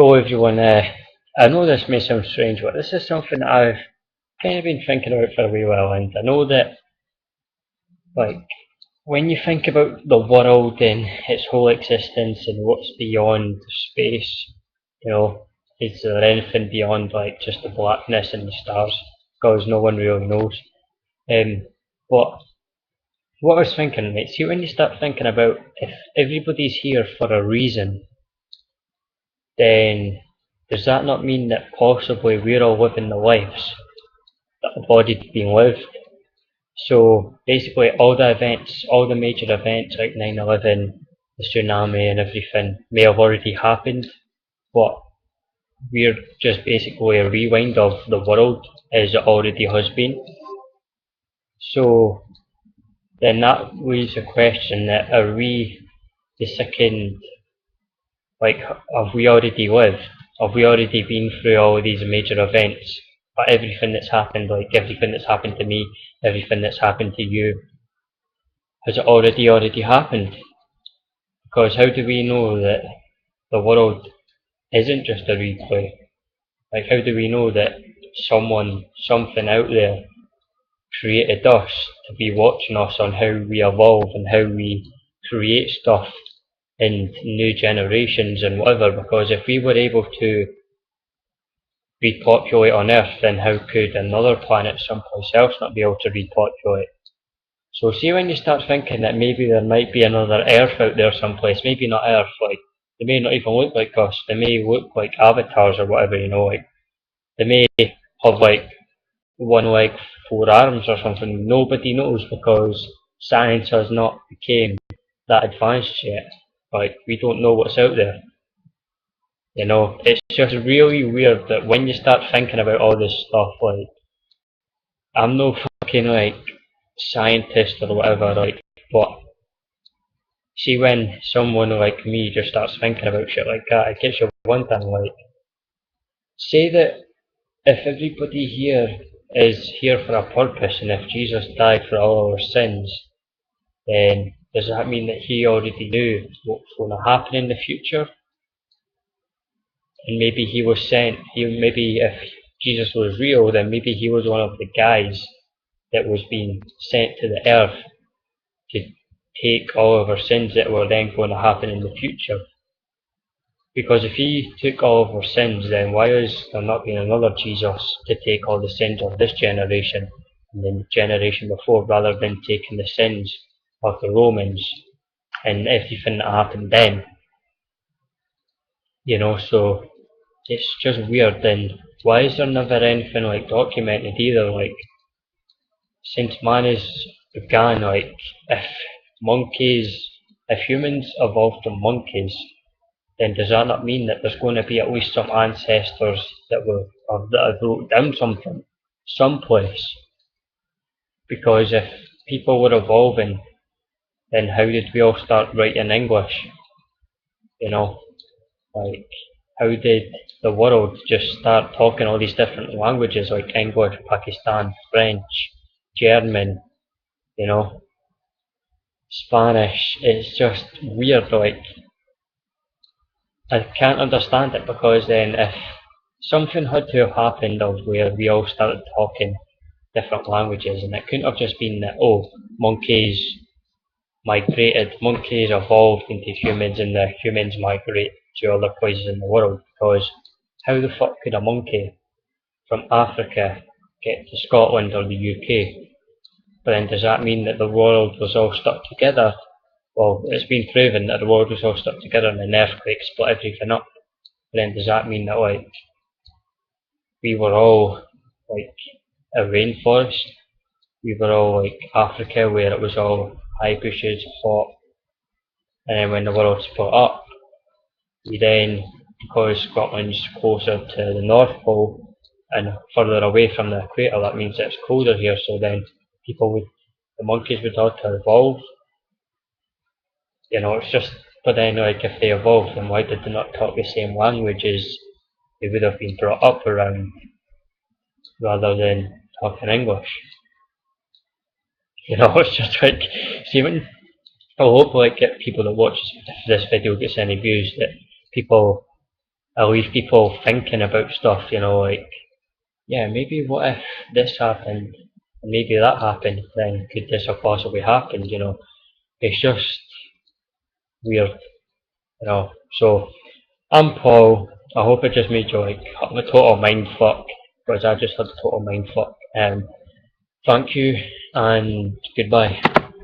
Hello everyone, I know this may sound strange, but this is something that I've kind of been thinking about for a wee while, and I know that, like, when you think about the world and its whole existence and what's beyond space, you know, is there anything beyond, like, just the blackness and the stars? Because no one really knows. Um, but what I was thinking, mate, see when you start thinking about if everybody's here for a reason, then does that not mean that possibly we're all living the lives that embodied being lived? So basically, all the events, all the major events like 9/11, the tsunami, and everything may have already happened, but we're just basically a rewind of the world as it already has been. So then that leaves a question that are we the second, like, have we already lived? Have we already been through all of these major events? But everything that's happened, like everything that's happened to me, everything that's happened to you, has it already happened? Because how do we know that the world isn't just a replay? Like, how do we know that someone, something out there created us to be watching us on how we evolve and how we create stuff in new generations and whatever? Because if we were able to repopulate on Earth, then how could another planet someplace else not be able to repopulate? So see when you start thinking that maybe there might be another Earth out there someplace, maybe not Earth, like they may not even look like us, they may look like avatars or whatever, like they may have like one leg, four arms or something. Nobody knows because science has not become that advanced yet. Like we don't know what's out there. It's just really weird that when you start thinking about all this stuff, like I'm no fucking like scientist or whatever, like, but see when someone like me just starts thinking about shit like that, it gets you wondering, like, say that if everybody here is here for a purpose and if Jesus died for all our sins, then does that mean that he already knew what's going to happen in the future? And maybe he was sent, maybe if Jesus was real, then maybe he was one of the guys that was being sent to the earth to take all of our sins that were then going to happen in the future. Because if he took all of our sins, then why is there not been another Jesus to take all the sins of this generation and the generation before, rather than taking the sins of the Romans and everything that happened then? So it's just weird. And why is there never anything like documented either? Like, since man is began, like, if monkeys, if humans evolved from monkeys, then does that not mean that there's going to be at least some ancestors that were or that have wrote down something someplace? Because if people were evolving, then how did we all start writing English? Like, how did the world just start talking all these different languages like English, Pakistan, French, German, you know, Spanish? It's just weird. Like, I can't understand it because then if something had to have happened of where we all started talking different languages, and it couldn't have just been that, oh, monkeys monkeys evolved into humans and the humans migrate to other places in the world, because how the fuck could a monkey from Africa get to Scotland or the UK? But then does that mean that the world was all stuck together? Well, it's been proven that the world was all stuck together and an earthquake split everything up. But then does that mean that, like, we were all like a rainforest? We were all like Africa where it was all high bushes, hot, and then when the world split up, we then, because Scotland's closer to the North Pole and further away from the equator, that means that it's colder here, so then the monkeys would have to evolve. It's just, but then, like, if they evolved, then why did they not talk the same language as they would have been brought up around, rather than talking English? It's just like, see, when I hope, like, get people that watch this video gets any views, that people leave people thinking about stuff, like, yeah, maybe what if this happened, and maybe that happened, then could this have possibly happened? It's just weird. So I'm Paul. I hope it just made you like have a total mind fuck, because I just had a total mind fuck. Thank you and goodbye.